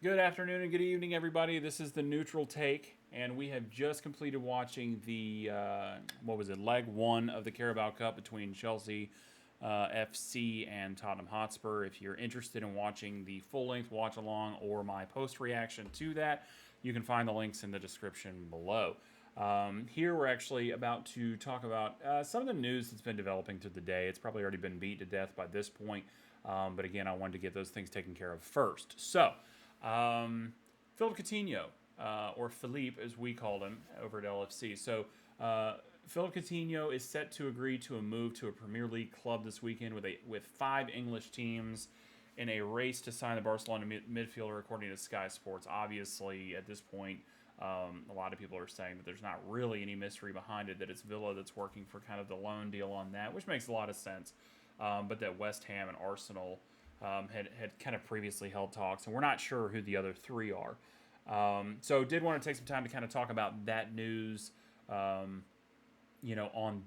Good afternoon and good evening, everybody. This is the Neutral Take, and we have just completed watching the leg one of the Carabao Cup between Chelsea FC and Tottenham Hotspur. If you're interested in watching the full-length watch-along or my post-reaction to that, you can find the links in the description below. Here we're actually about to talk about some of the news that's been developing through the day. It's probably already been beat to death by this point, but again, I wanted to get those things taken care of first. So. Phillippe Coutinho, or Philippe as we called him over at LFC. So Phillippe Coutinho is set to agree to a move to a Premier League club this weekend with 5 English teams in a race to sign the Barcelona midfielder, according to Sky Sports. Obviously, at this point, a lot of people are saying that there's not really any mystery behind it, that it's Villa that's working for kind of the loan deal on that, which makes a lot of sense. But that West Ham and Arsenal had kind of previously held talks, and we're not sure who the other 3 are. So did want to take some time to kind of talk about that news, on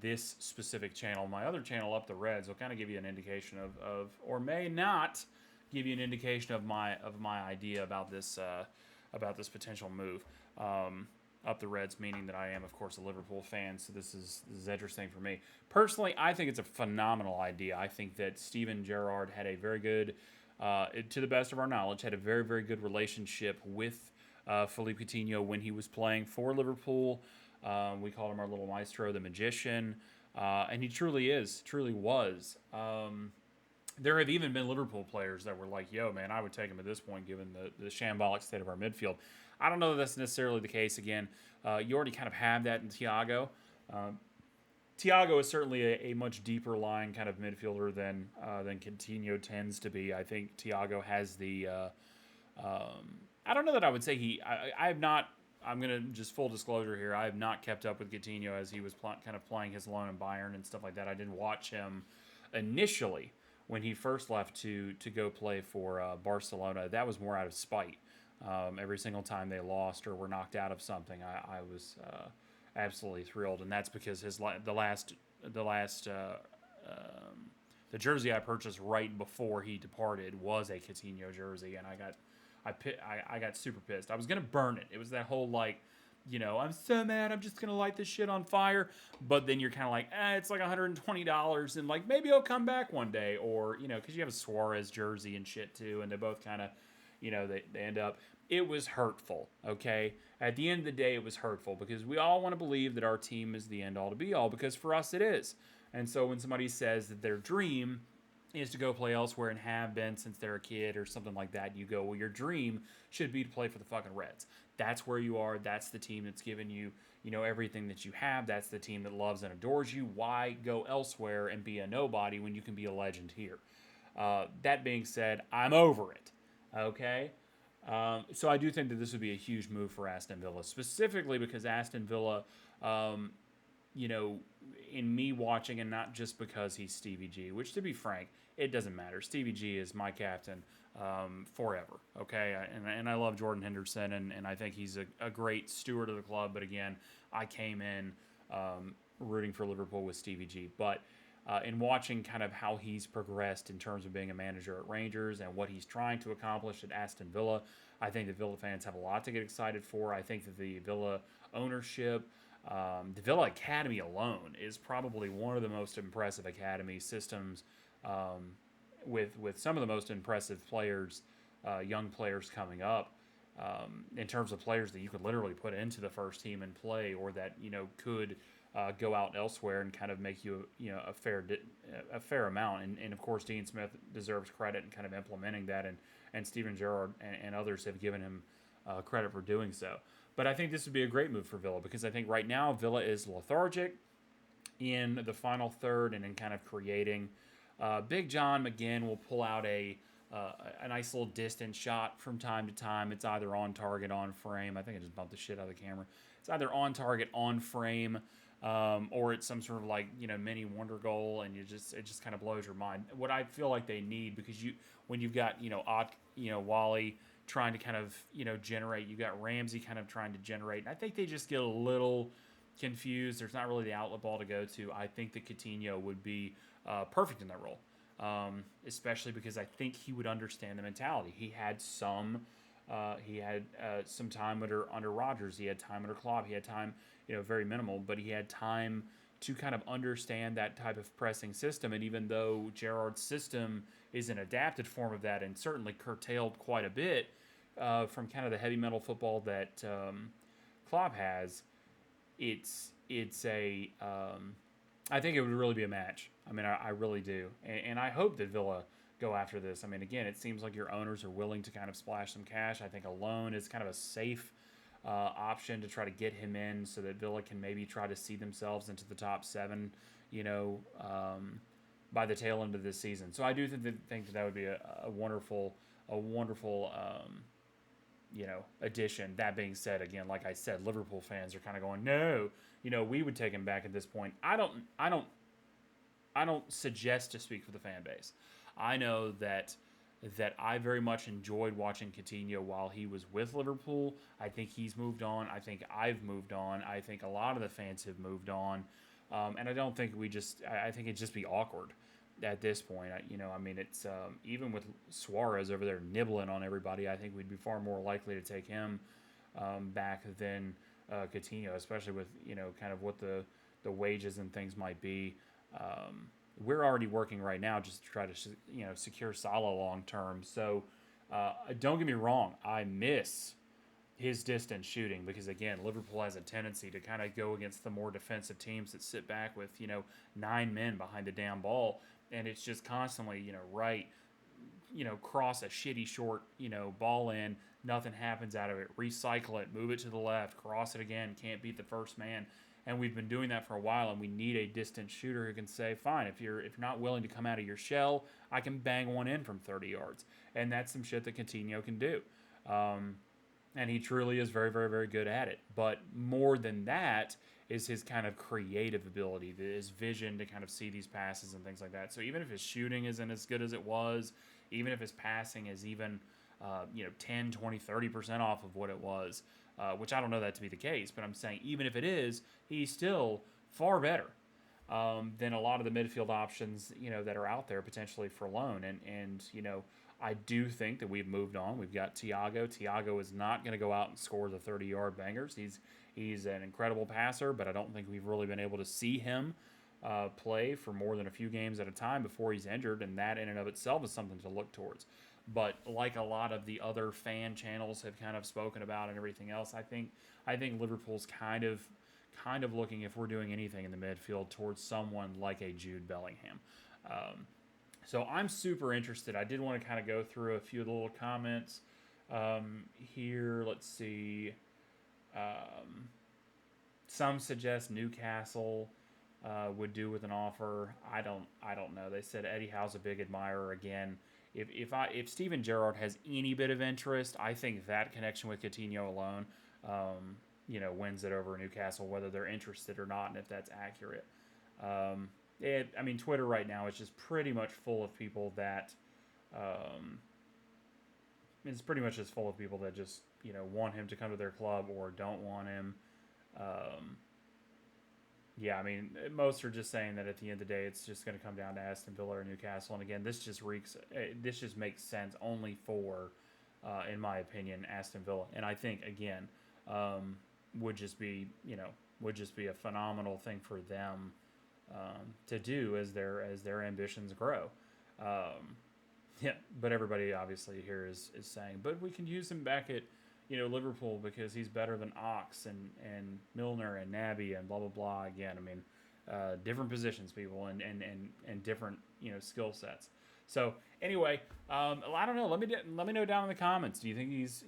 this specific channel. My other channel, Up the Reds, will kind of give you an indication of or may not give you an indication of my idea about this potential move. Up the Reds, meaning that I am, of course, a Liverpool fan, so this is interesting for me. Personally, I think it's a phenomenal idea. I think that Steven Gerrard had a very good, to the best of our knowledge, had a very, very good relationship with Phillippe Coutinho when he was playing for Liverpool. We called him our little maestro, the magician, and he truly was. There have even been Liverpool players that were like, yo, man, I would take him at this point given the shambolic state of our midfield. I don't know that that's necessarily the case. Again, you already kind of have that in Thiago. Thiago is certainly a much deeper line kind of midfielder than Coutinho tends to be. I think Thiago has the. I don't know that I would say I have not. I'm going to just full disclosure here. I have not kept up with Coutinho as he was kind of playing his loan in Bayern and stuff like that. I didn't watch him initially when he first left to go play for Barcelona. That was more out of spite. Every single time they lost or were knocked out of something, I was absolutely thrilled, and that's because the jersey I purchased right before he departed was a Coutinho jersey, and I got super pissed. I was gonna burn it. It was that whole like, I'm so mad. I'm just gonna light this shit on fire. But then you're kind of like, it's like $120, and like maybe it'll come back one day, or because you have a Suarez jersey and shit too, and they both kind of, they end up. It was hurtful. Okay, at the end of the day, it was hurtful because we all want to believe that our team is the end all to be all, because for us it is. And so when somebody says that their dream is to go play elsewhere and have been since they're a kid or something like that, you go, well, your dream should be to play for the fucking Reds. That's where you are. That's the team that's given you, everything that you have. That's the team that loves and adores you. Why go elsewhere and be a nobody when you can be a legend here? That being said, I'm over it. Okay? So I do think that this would be a huge move for Aston Villa, specifically because Aston Villa, in me watching, and not just because he's Stevie G, which, to be frank, it doesn't matter. Stevie G is my captain forever, okay? And I love Jordan Henderson, and I think he's a great steward of the club. But again, I came in rooting for Liverpool with Stevie G. But in watching kind of how he's progressed in terms of being a manager at Rangers and what he's trying to accomplish at Aston Villa, I think that Villa fans have a lot to get excited for. I think that the Villa ownership, the Villa Academy alone is probably one of the most impressive academy systems, with some of the most impressive players, young players coming up, in terms of players that you could literally put into the first team and play, or that could go out elsewhere and kind of make you a fair amount. And of course, Dean Smith deserves credit in kind of implementing that, and Steven Gerrard and others have given him credit for doing so. But I think this would be a great move for Villa, because I think right now Villa is lethargic in the final third and in kind of creating. Big John McGinn will pull out a nice little distance shot from time to time. It's either on target, on frame. I think I just bumped the shit out of the camera. It's either on target, on frame, or it's some sort of like mini wonder goal, and it just kind of blows your mind. What I feel like they need, because when you've got Wally trying to kind of generate, you got Ramsey kind of trying to generate, and I think they just get a little confused. There's not really the outlet ball to go to. I think that Coutinho would be perfect in that role, especially because I think he would understand the mentality. He had some He had some time under Rodgers. He had time under Klopp. He had time, very minimal, but he had time to kind of understand that type of pressing system. And even though Gerrard's system is an adapted form of that and certainly curtailed quite a bit from kind of the heavy metal football that Klopp has, it's a I think it would really be a match. I mean, I really do, and I hope that Villa go after this. I mean, again, it seems like your owners are willing to kind of splash some cash. I think a loan is kind of a safe option to try to get him in, so that Villa can maybe try to see themselves into the top 7, by the tail end of this season. So I do think that would be a wonderful addition. That being said, again, like I said, Liverpool fans are kind of going, no, we would take him back at this point. I don't suggest to speak for the fan base. I know that I very much enjoyed watching Coutinho while he was with Liverpool. I think he's moved on. I think I've moved on. I think a lot of the fans have moved on. And I don't think I think it'd just be awkward at this point. It's even with Suarez over there nibbling on everybody, I think we'd be far more likely to take him back than Coutinho, especially with, kind of what the wages and things might be. We're already working right now just to try to, secure Salah long term. So don't get me wrong, I miss his distance shooting because, again, Liverpool has a tendency to kind of go against the more defensive teams that sit back with, 9 men behind the damn ball. And it's just constantly, cross a shitty short, ball in, nothing happens out of it, recycle it, move it to the left, cross it again, can't beat the first man. And we've been doing that for a while, and we need a distant shooter who can say, fine, if you're not willing to come out of your shell, I can bang one in from 30 yards. And that's some shit that Coutinho can do. And he truly is very, very, very good at it. But more than that is his kind of creative ability, his vision to kind of see these passes and things like that. So even if his shooting isn't as good as it was, even if his passing is even 10, 20, 30% off of what it was, which I don't know that to be the case, but I'm saying even if it is, he's still far better than a lot of the midfield options, that are out there potentially for loan. And I do think that we've moved on. We've got Thiago. Thiago is not going to go out and score the 30-yard bangers. He's an incredible passer, but I don't think we've really been able to see him play for more than a few games at a time before he's injured, and that in and of itself is something to look towards. But like a lot of the other fan channels have kind of spoken about and everything else, I think Liverpool's kind of looking, if we're doing anything in the midfield, towards someone like a Jude Bellingham. So I'm super interested. I did want to kind of go through a few of the little comments here. Let's see. Some suggest Newcastle would do with an offer. I don't know. They said Eddie Howe's a big admirer. Again, if Steven Gerrard has any bit of interest, I think that connection with Coutinho alone, wins it over Newcastle, whether they're interested or not, and if that's accurate. Twitter right now is just pretty much full of people that it's pretty much just full of people that just want him to come to their club or don't want him. Most are just saying that at the end of the day, it's just going to come down to Aston Villa or Newcastle. And again, this just makes sense only for, in my opinion, Aston Villa. And I think again, would just be a phenomenal thing for them to do as their ambitions grow. But everybody obviously here is saying, but we can use him back at Liverpool because he's better than Ox and Milner and Naby and blah blah blah. Again, different positions, people, and different skill sets. So anyway, I don't know. Let me know down in the comments. Do you think he's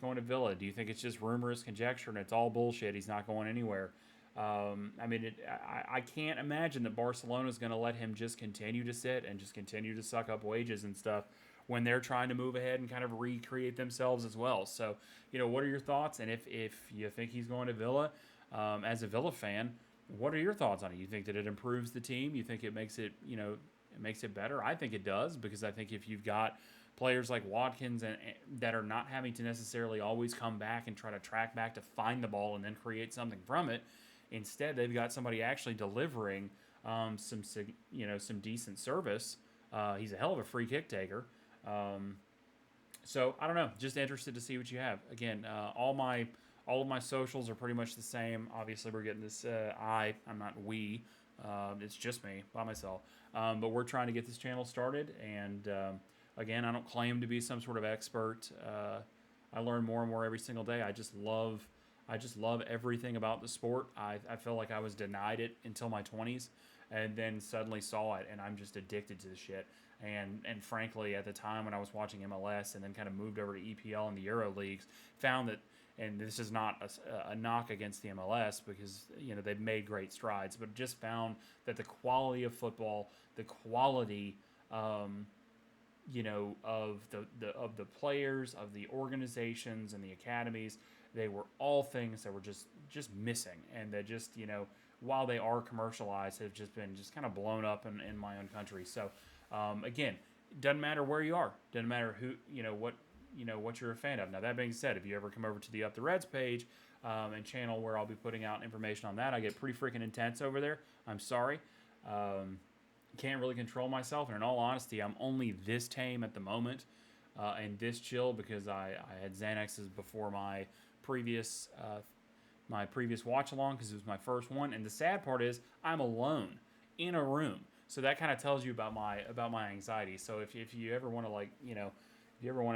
going to Villa? Do you think it's just rumors, conjecture, and it's all bullshit? He's not going anywhere. I can't imagine that Barcelona is going to let him just continue to sit and just continue to suck up wages and stuff when they're trying to move ahead and kind of recreate themselves as well. So, what are your thoughts? And if you think he's going to Villa, as a Villa fan, what are your thoughts on it? You think that it improves the team? You think it makes it, it makes it better? I think it does, because I think if you've got players like Watkins and that are not having to necessarily always come back and try to track back to find the ball and then create something from it, instead they've got somebody actually delivering some decent service. He's a hell of a free kick taker. So I don't know. Just interested to see what you have. Again, all of my socials are pretty much the same. Obviously, we're getting this. I'm not we. It's just me by myself. But we're trying to get this channel started. And again, I don't claim to be some sort of expert. I learn more and more every single day. I just love everything about the sport. I feel like I was denied it until my 20s, and then suddenly saw it, and I'm just addicted to the shit. And frankly, at the time when I was watching MLS and then kind of moved over to EPL and the Euro leagues, found that, and this is not a knock against the MLS because they've made great strides, but just found that the quality of football, the quality of the players, of the organizations and the academies, they were all things that were just missing, and that just while they are commercialized, have just been just kind of blown up in my own country. So again, doesn't matter where you are, doesn't matter who what you're a fan of. Now that being said, if you ever come over to the Up the Reds page and channel where I'll be putting out information on that, I get pretty freaking intense over there. I'm sorry. Can't really control myself, and in all honesty, I'm only this tame at the moment and this chill because I had Xanaxes before my previous watch along because it was my first one. And the sad part is I'm alone in a room, so that kind of tells you about my anxiety. So if you ever want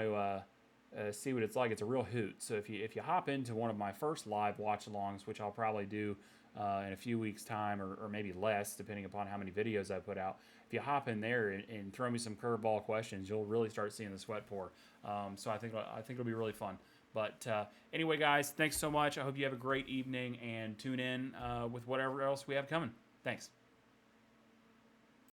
to see what it's like, it's a real hoot. So if you hop into one of my first live watch alongs, which I'll probably do in a few weeks' time, or maybe less, depending upon how many videos I put out. If you hop in there and throw me some curveball questions, you'll really start seeing the sweat pour. So I think it'll be really fun. But anyway, guys, thanks so much. I hope you have a great evening, and tune in with whatever else we have coming. Thanks.